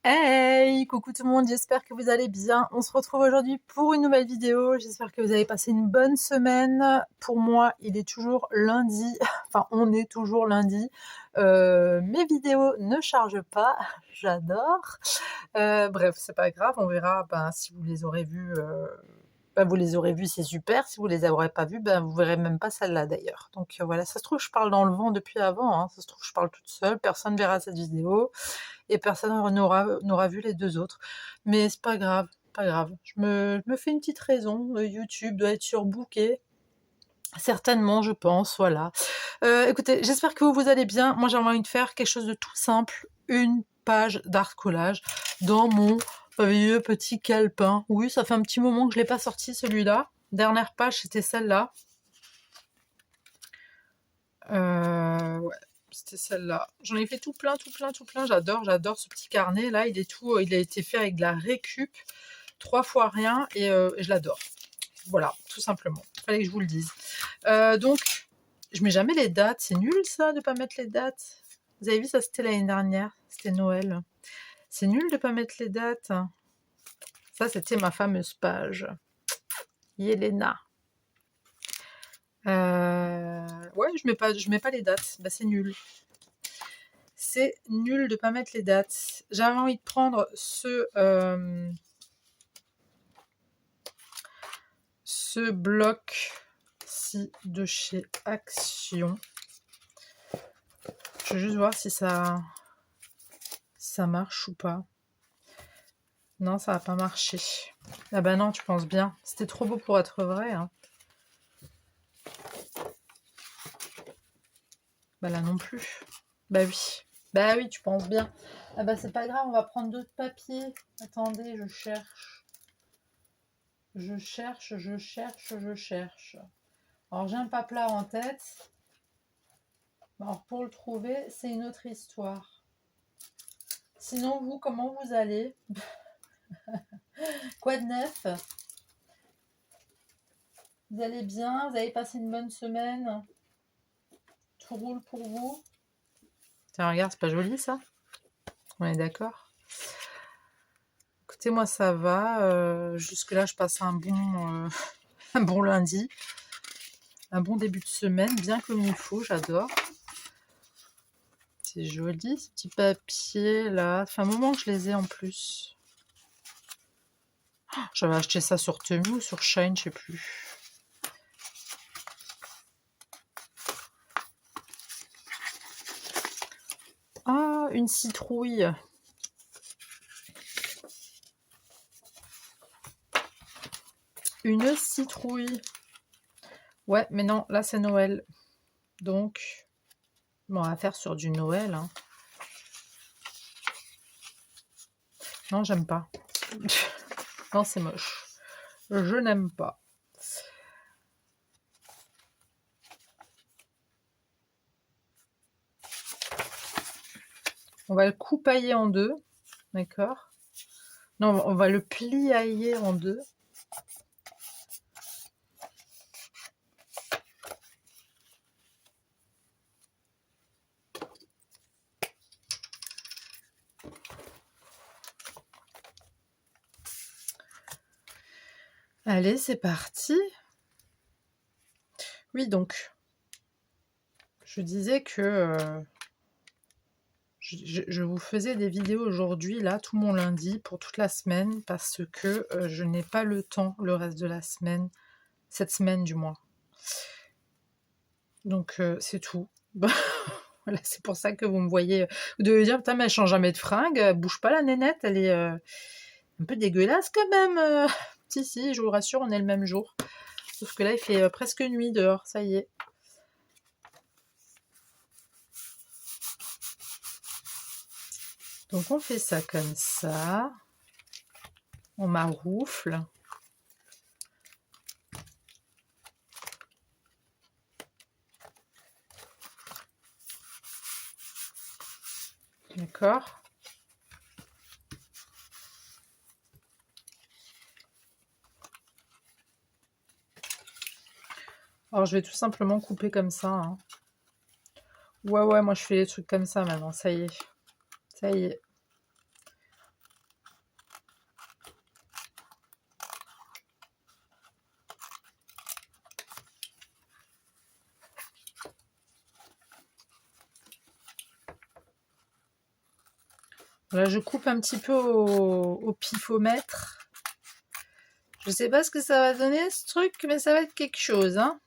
Hey, coucou tout le monde, j'espère que vous allez bien. On se retrouve aujourd'hui pour une nouvelle vidéo. J'espère que vous avez passé une bonne semaine. Pour moi, il est toujours lundi. Enfin, on est toujours lundi. Mes vidéos ne chargent pas. J'adore. Bref, c'est pas grave. On verra si vous les aurez vues. Vous les aurez vues, c'est super. Si vous les aurez pas vues, vous verrez même pas celle-là d'ailleurs. Donc voilà, ça se trouve, je parle dans le vent depuis avant, hein. Ça se trouve, je parle toute seule. Personne verra cette vidéo et personne n'aura vu les deux autres. Mais c'est pas grave, pas grave. Je me fais une petite raison. YouTube doit être surbooké. Certainement, je pense, voilà. Écoutez, j'espère que vous allez bien. Moi, j'ai envie de faire quelque chose de tout simple. Une page d'art collage dans mon vieux petit calepin. Oui, ça fait un petit moment que je l'ai pas sorti, celui-là. Dernière page, c'était celle-là. Ouais, c'était celle-là. J'en ai fait tout plein, tout plein, tout plein. J'adore ce petit carnet là. Il a été fait avec de la récup, 3 fois rien, et je l'adore. Voilà, tout simplement. Fallait que je vous le dise. Donc, je mets jamais les dates. C'est nul ça de pas mettre les dates. Vous avez vu, ça c'était l'année dernière. C'était Noël. C'est nul de pas mettre les dates. Ça, c'était ma fameuse page. Yelena. Ouais, je mets pas les dates. C'est nul. C'est nul de pas mettre les dates. J'avais envie de prendre ce bloc-ci de chez Action. Je vais juste voir si ça marche ou pas. Non, ça va pas marcher. Ah bah non, tu penses bien. C'était trop beau pour être vrai, hein. Bah là non plus. Bah oui. Bah oui, tu penses bien. Ah bah c'est pas grave, on va prendre d'autres papiers. Attendez, je cherche. Je cherche. Alors j'ai un papelard en tête. Alors pour le trouver, c'est une autre histoire. Sinon, vous, comment vous allez? Quoi de neuf? Vous allez bien? Vous avez passé une bonne semaine? Tout roule pour vous? Tiens, regarde, c'est pas joli ça? On est d'accord? Écoutez, moi ça va. Jusque-là, je passe un bon, un bon lundi. Un bon début de semaine, bien comme il faut, j'adore. C'est joli, ces petits papiers là. Ça fait un moment que je les ai en plus. J'avais acheté ça sur Temu ou sur Shine, je sais plus. Ah, une citrouille. Une citrouille. Ouais, mais non, là c'est Noël. Donc, bon, on va faire sur du Noël, hein. Non, j'aime pas. Non, c'est moche. Je n'aime pas. On va le coupailler en deux. D'accord? Non, on va le plier en deux. Allez, c'est parti. Oui, donc, je disais que je vous faisais des vidéos aujourd'hui, là, tout mon lundi, pour toute la semaine, parce que je n'ai pas le temps le reste de la semaine, cette semaine du moins. Donc, c'est tout. Voilà, c'est pour ça que vous me voyez. Vous devez dire, putain, mais elle change jamais de fringue, elle bouge pas la nénette, elle est un peu dégueulasse quand même. Si, je vous rassure, on est le même jour. Sauf que là, il fait presque nuit dehors, ça y est. Donc on fait ça comme ça. On maroufle. D'accord? Alors je vais tout simplement couper comme ça, hein. Ouais, moi je fais des trucs comme ça maintenant, ça y est. Ça y est. Là, je coupe un petit peu au pifomètre. Je sais pas ce que ça va donner, ce truc, mais ça va être quelque chose, hein.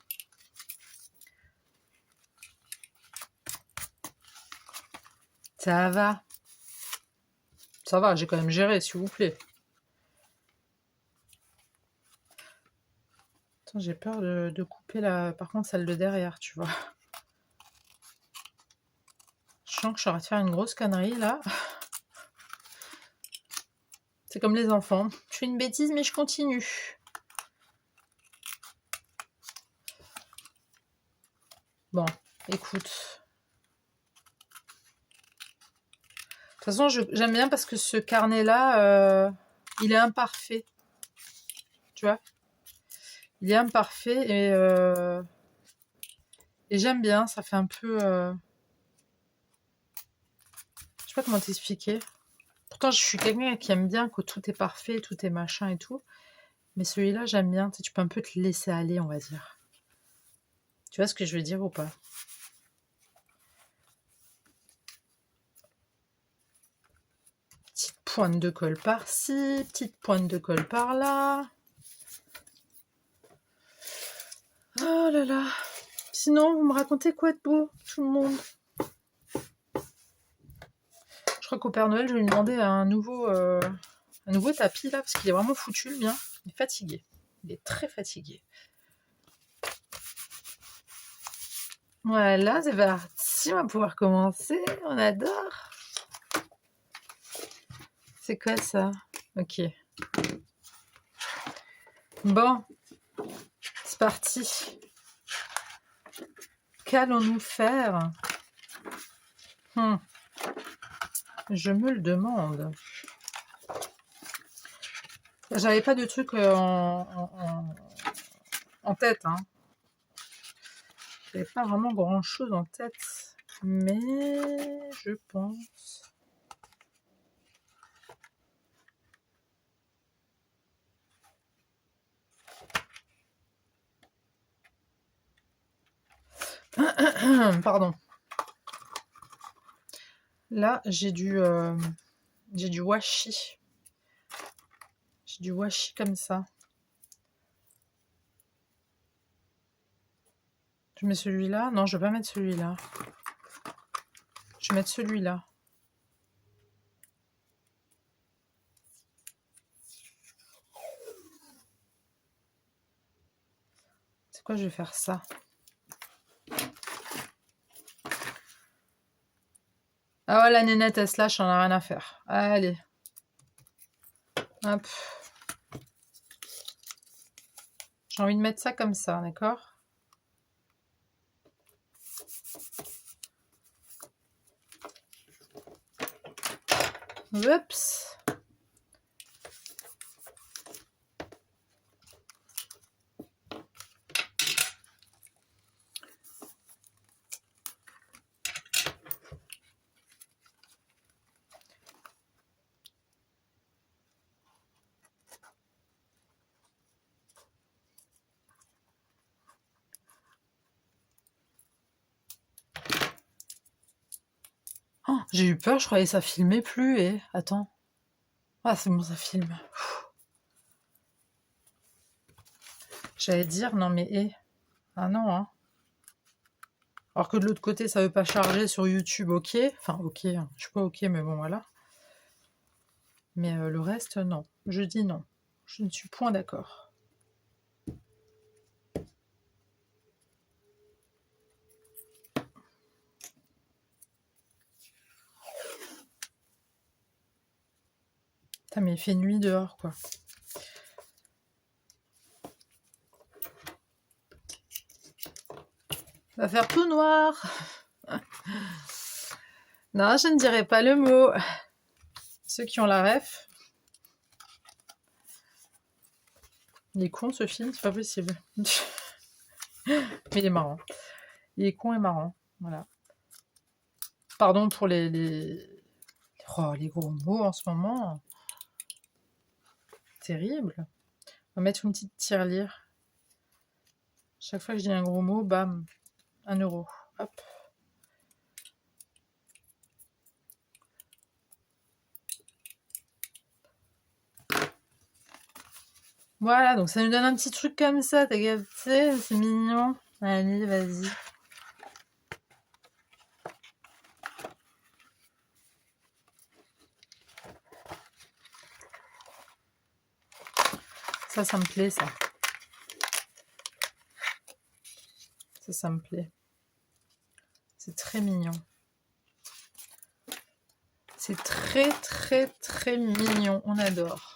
Ça va. Ça va, j'ai quand même géré, s'il vous plaît. Attends, j'ai peur de couper par contre celle de derrière, tu vois. Je sens que je suis en train de faire une grosse connerie, là. C'est comme les enfants. Je fais une bêtise, mais je continue. Bon, écoute. De toute façon, j'aime bien parce que ce carnet-là, il est imparfait. Tu vois? Il est imparfait et j'aime bien. Ça fait un peu... Je sais pas comment t'expliquer. Pourtant, je suis quelqu'un qui aime bien que tout est parfait, tout est machin et tout. Mais celui-là, j'aime bien. Tu sais, tu peux un peu te laisser aller, on va dire. Tu vois ce que je veux dire ou pas? Petite pointe de colle par-ci, petite pointe de colle par-là. Oh là là. Sinon, vous me racontez quoi de beau, tout le monde? Je crois qu'au Père Noël, je vais lui demander un nouveau tapis, là, parce qu'il est vraiment foutu, le mien. Il est fatigué. Il est très fatigué. Voilà, c'est parti. On va pouvoir commencer. On adore. C'est quoi ça? Ok. Bon, c'est parti. Qu'allons-nous faire? Je me le demande. J'avais pas de truc en tête. Hein. J'avais pas vraiment grand-chose en tête. Mais je pense... Pardon. Là, j'ai du washi. J'ai du washi comme ça. Je mets celui-là. Non, je vais pas mettre celui-là. Je vais mettre celui-là. C'est quoi, je vais faire ça. Ah ouais, la nénette, elle se lâche, on a rien à faire. Allez. Hop. J'ai envie de mettre ça comme ça, d'accord? Oups. Oh, j'ai eu peur, je croyais que ça filmait plus et... Attends. Ah, c'est bon, ça filme. J'allais dire, non mais... Ah non, hein. Alors que de l'autre côté, ça veut pas charger sur YouTube, ok. Enfin, ok, hein. Je suis pas ok, mais bon, voilà. Mais le reste, non. Je dis non. Je ne suis point d'accord. Putain, mais il fait nuit dehors, quoi. Va faire tout noir. Non, je ne dirai pas le mot. Ceux qui ont la ref. Il est con ce film, c'est pas possible. Mais il est marrant. Il est con et marrant. Voilà. Pardon pour Oh, les gros mots en ce moment. Terrible. On va mettre une petite tirelire. Chaque fois que je dis un gros mot, bam, 1 euro. Hop. Voilà, donc ça nous donne un petit truc comme ça, t'as capté? C'est mignon. Allez, vas-y. Ça me plaît, ça. Ça me plaît. C'est très mignon. C'est très, très, très mignon. On adore.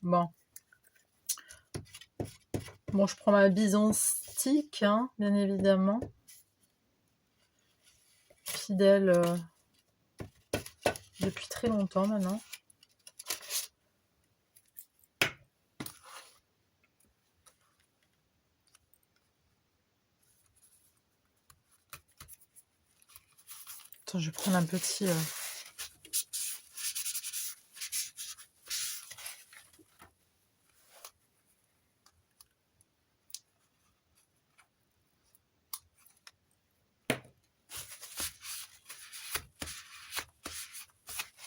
Bon. Bon, je prends ma bison stick, hein, bien évidemment. Fidèle depuis très longtemps maintenant. Attends, je vais prendre un petit...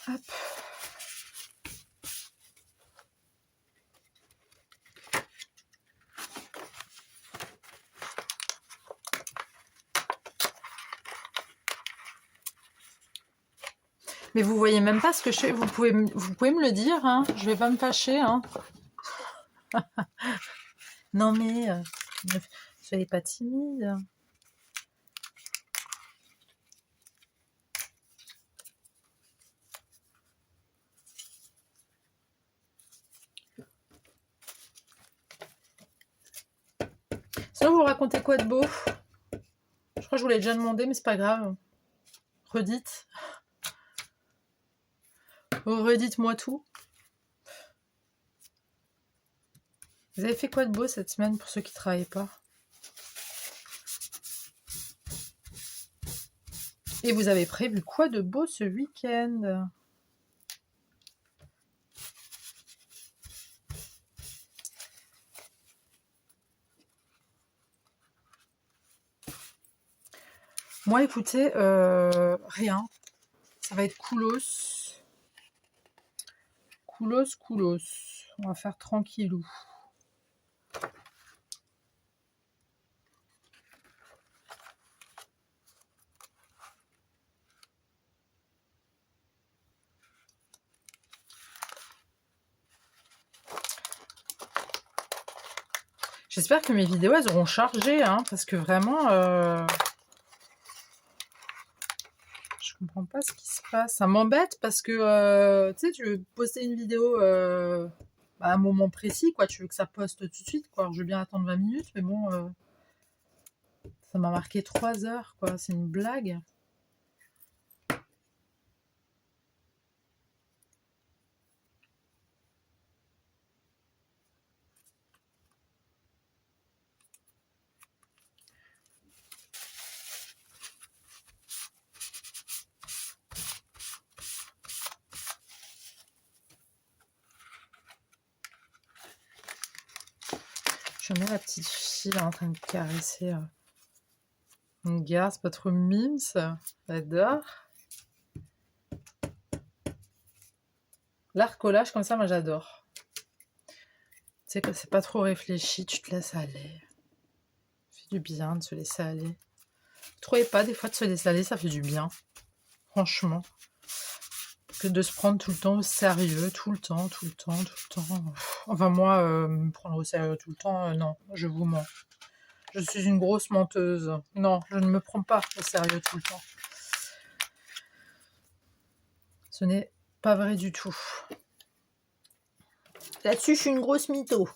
Hop. Mais vous voyez même pas ce que je fais. Vous pouvez me le dire, hein. Je vais pas me fâcher, hein. Non mais, ne soyez pas timide. Sinon, vous racontez quoi de beau? Je crois que je vous l'ai déjà demandé, mais c'est pas grave. Redites. Redites-moi tout. Vous avez fait quoi de beau cette semaine pour ceux qui ne travaillent pas? Et vous avez prévu quoi de beau ce week-end? Moi, écoutez, rien. Ça va être coolos. Coolos. On va faire tranquillou. J'espère que mes vidéos, elles auront chargé, hein, parce que vraiment, je comprends pas ce qui se passe. Ça m'embête parce que, tu sais, tu veux poster une vidéo à un moment précis, quoi. Tu veux que ça poste tout de suite, quoi. Alors, je veux bien attendre 20 minutes, mais bon, ça m'a marqué 3 heures, quoi. C'est une blague. Je mets la petite fille là, en train de caresser une gare, c'est pas trop mimes, j'adore. L'arcolage comme ça, moi j'adore. Tu sais que c'est pas trop réfléchi, tu te laisses aller. Ça fait du bien de se laisser aller. Vous trouvez pas des fois de se laisser aller, ça fait du bien. Franchement. Que de se prendre tout le temps au sérieux, tout le temps. Enfin moi, me prendre au sérieux tout le temps, non, je vous mens. Je suis une grosse menteuse. Non, je ne me prends pas au sérieux tout le temps. Ce n'est pas vrai du tout. Là-dessus, je suis une grosse mytho.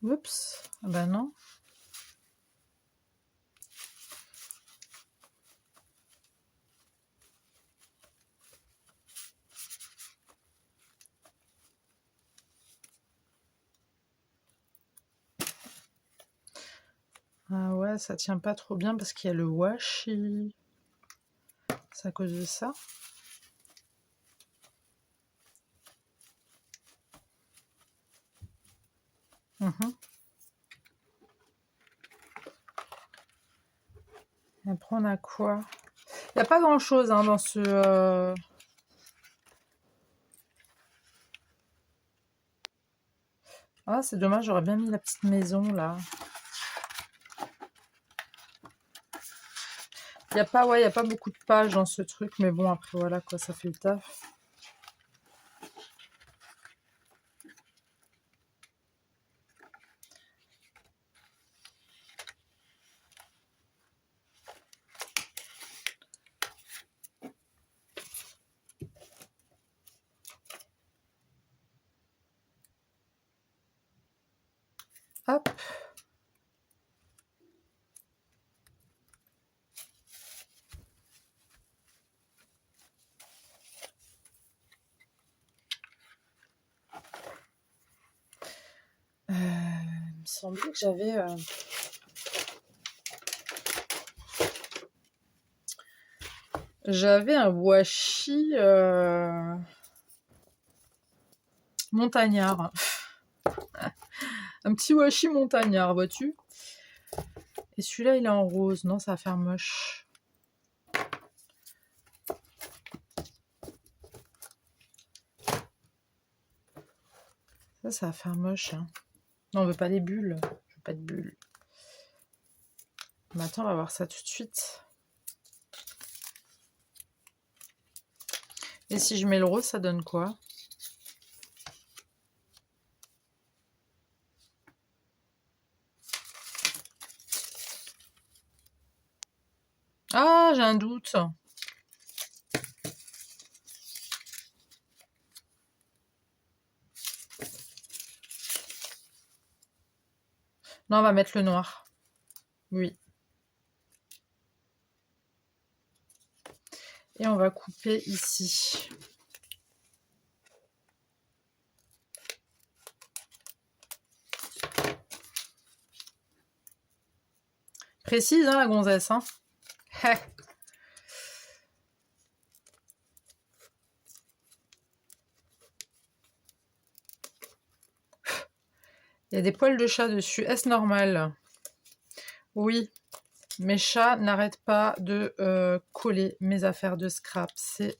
Oups, ah bah non. Ah ouais, ça tient pas trop bien parce qu'il y a le washi. C'est à cause de ça. Après, on a quoi? Il n'y a pas grand-chose hein, dans ce... Ah, c'est dommage, j'aurais bien mis la petite maison, là. Il n'y a pas, ouais, y a pas beaucoup de pages dans ce truc, mais bon, après, voilà, quoi, ça fait le taf. Hop. Il me semblait que j'avais... J'avais un washi montagnard. Un petit washi montagnard, vois-tu? Et celui-là, il est en rose. Non, ça va faire moche. Ça va faire moche. Hein. Non, on veut pas les bulles. Je veux pas de bulles. Mais attends, on va voir ça tout de suite. Et si je mets le rose, ça donne quoi? Ah, j'ai un doute. Non, on va mettre le noir. Oui. Et on va couper ici. Précise, hein, la gonzesse. Hein. Il y a des poils de chat dessus. Est-ce normal? Oui. Mes chats n'arrêtent pas de coller mes affaires de scrap. C'est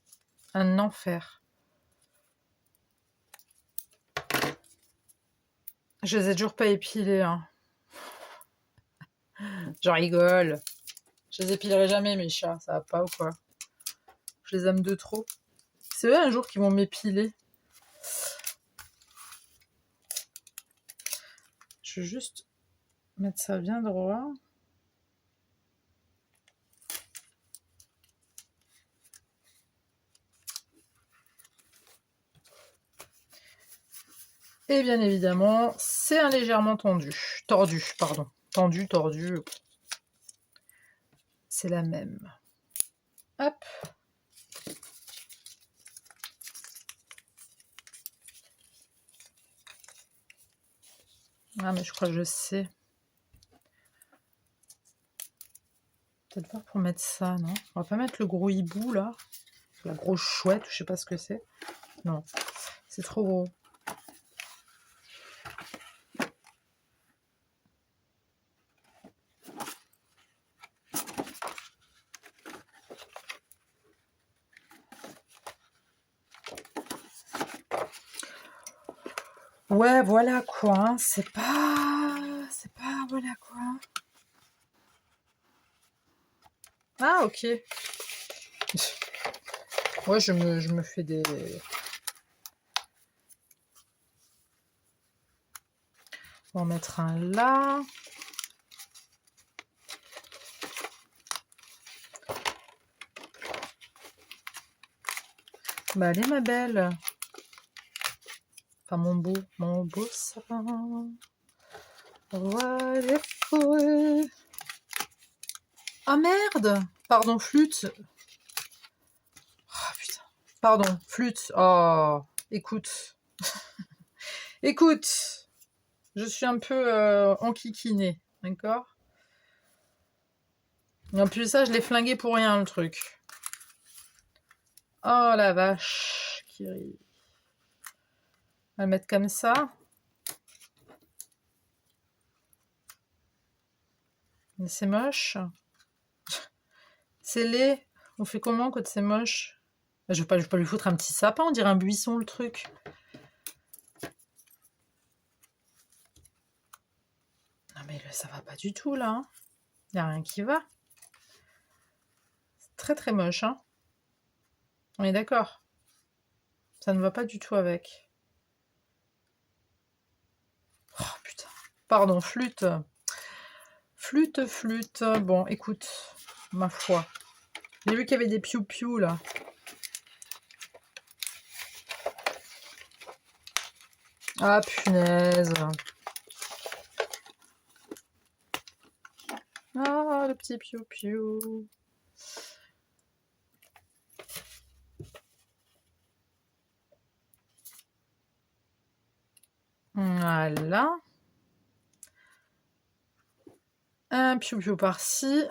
un enfer. Je les ai toujours pas épilés. Hein. Je rigole. Je les épilerai jamais, mes chats. Ça va pas ou quoi? Je les aime de trop. C'est eux un jour qu'ils vont m'épiler. Je vais juste mettre ça bien droit. Et bien évidemment, c'est un légèrement tendu. Tordu, pardon. Tendu, tordu. C'est la même. Hop. Ah, mais je crois que je sais. Peut-être voir pour mettre ça, non? On va pas mettre le gros hibou, là. La grosse chouette, je sais pas ce que c'est. Non, c'est trop gros. Ouais, voilà quoi. Hein. C'est pas... Voilà quoi. Ah, ok. Ouais, je me fais des... On va en mettre un là. Bah allez ma belle. Enfin mon beau sapin. Voilà. Ah merde. Pardon, flûte. Oh putain. Pardon, flûte. Oh, écoute. Écoute. Je suis un peu enquiquinée, d'accord? En plus ça, je l'ai flingué pour rien le truc. Oh la vache, Kiri. On va le mettre comme ça. Mais c'est moche. C'est laid. On fait comment quand c'est moche? Je vais pas lui foutre un petit sapin, on dirait un buisson le truc. Non mais ça va pas du tout là. Il n'y a rien qui va. C'est très très moche, hein. On est d'accord. Ça ne va pas du tout avec. Oh putain. Pardon, flûte. Flûte, flûte. Bon, écoute, ma foi. J'ai vu qu'il y avait des piou-piou là. Ah punaise. Ah, le petit piou-piou. Voilà. Un piou-piou par-ci.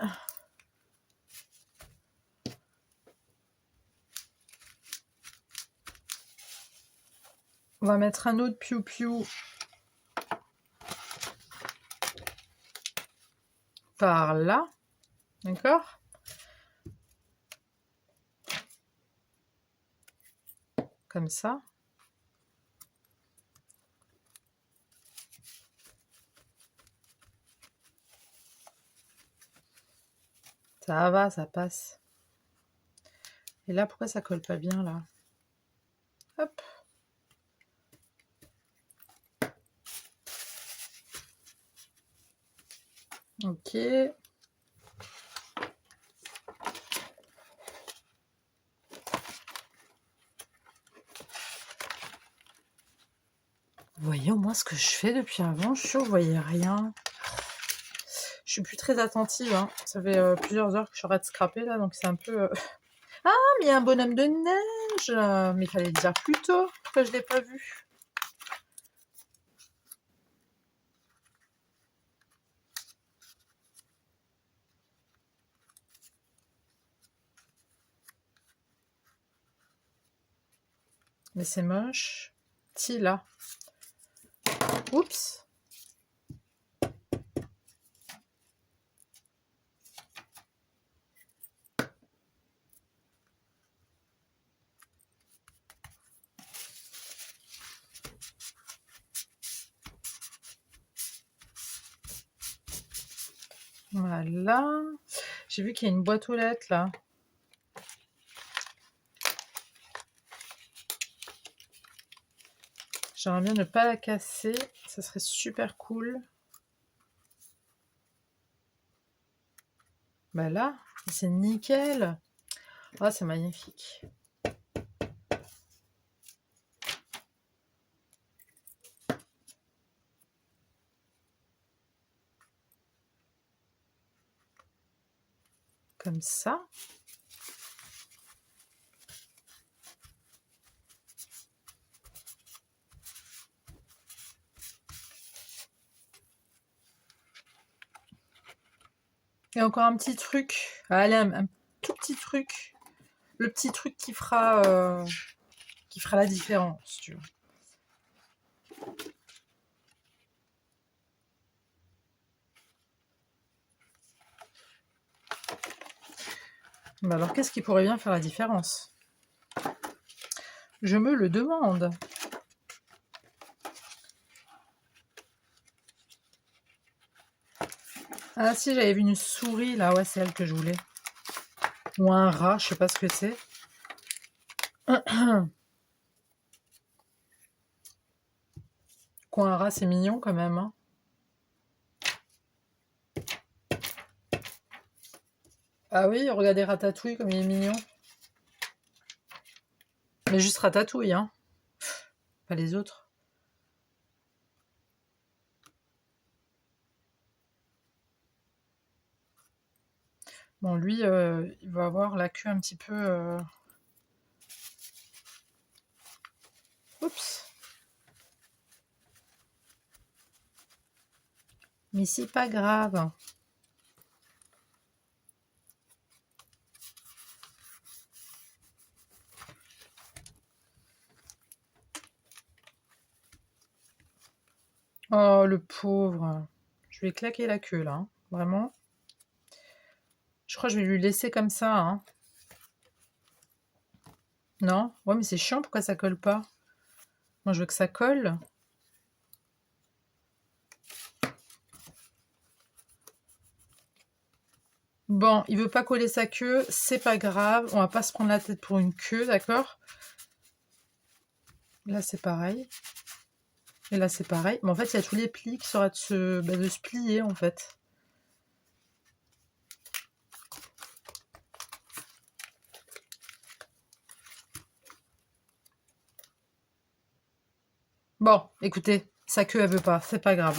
On va mettre un autre piou-piou par là. D'accord? Comme ça. Ça va, ça passe. Et là, pourquoi ça colle pas bien, là? Hop. Ok. Vous voyez au moins ce que je fais depuis avant? Je suis sûre que vous voyez rien. Je suis plus très attentive, hein. Ça fait plusieurs heures que je rate scraper, là, donc c'est un peu... Ah, mais il y a un bonhomme de neige. Mais il fallait le dire plus tôt. Pourquoi je l'ai pas vu? Mais c'est moche. Si, là. Oups. Voilà. J'ai vu qu'il y a une boîte aux lettres, là. J'aimerais bien ne pas la casser. Ça serait super cool. Bah là, c'est nickel. Ah, c'est magnifique. Comme ça. Et encore un petit truc. Allez, un tout petit truc. Le petit truc qui fera la différence, tu vois. Bah alors, qu'est-ce qui pourrait bien faire la différence? Je me le demande. Ah si, j'avais vu une souris, là. Ouais, c'est elle que je voulais. Ou un rat, je sais pas ce que c'est. Quoi, un rat, c'est mignon quand même, hein. Ah oui, regardez Ratatouille comme il est mignon. Mais juste Ratatouille, hein. Pas les autres. Bon, lui, il va avoir la queue un petit peu... Oups. Mais c'est pas grave. Oh, le pauvre. Je vais claquer la queue, là. Hein. Vraiment. Je crois que je vais lui laisser comme ça, hein. Non? Ouais, mais c'est chiant, pourquoi ça colle pas? Moi, je veux que ça colle. Bon, il veut pas coller sa queue, c'est pas grave. On va pas se prendre la tête pour une queue, d'accord? Là, c'est pareil. Et là, c'est pareil. Mais en fait, il y a tous les plis qui seraient de se plier, en fait. Bon, écoutez, sa queue, elle veut pas. C'est pas grave.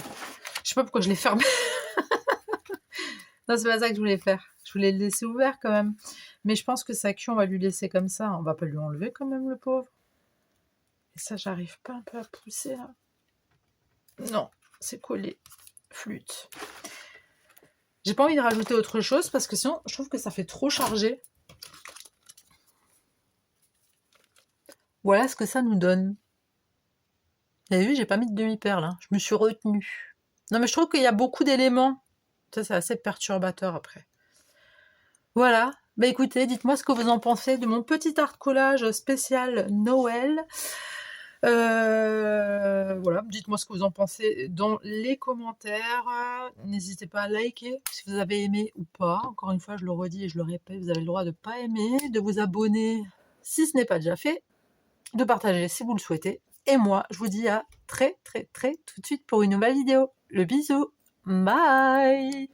Je sais pas pourquoi je l'ai fermé. Non, c'est pas ça que je voulais faire. Je voulais le laisser ouvert quand même. Mais je pense que sa queue, on va lui laisser comme ça. On va pas lui enlever quand même, le pauvre. Et ça, j'arrive pas un peu à pousser, là. Non, c'est collé. Flûte. J'ai pas envie de rajouter autre chose parce que sinon, je trouve que ça fait trop chargé. Voilà ce que ça nous donne. Vous avez vu, j'ai pas mis de demi-perle. Hein. Je me suis retenue. Non, mais je trouve qu'il y a beaucoup d'éléments. Ça, c'est assez perturbateur après. Voilà. Bah écoutez, dites-moi ce que vous en pensez de mon petit art collage spécial Noël. Voilà, dites-moi ce que vous en pensez dans les commentaires. N'hésitez pas à liker si vous avez aimé ou pas. Encore une fois, je le redis et je le répète, vous avez le droit de ne pas aimer, de vous abonner si ce n'est pas déjà fait, de partager si vous le souhaitez. Et moi, je vous dis à très tout de suite pour une nouvelle vidéo. Le bisou. Bye.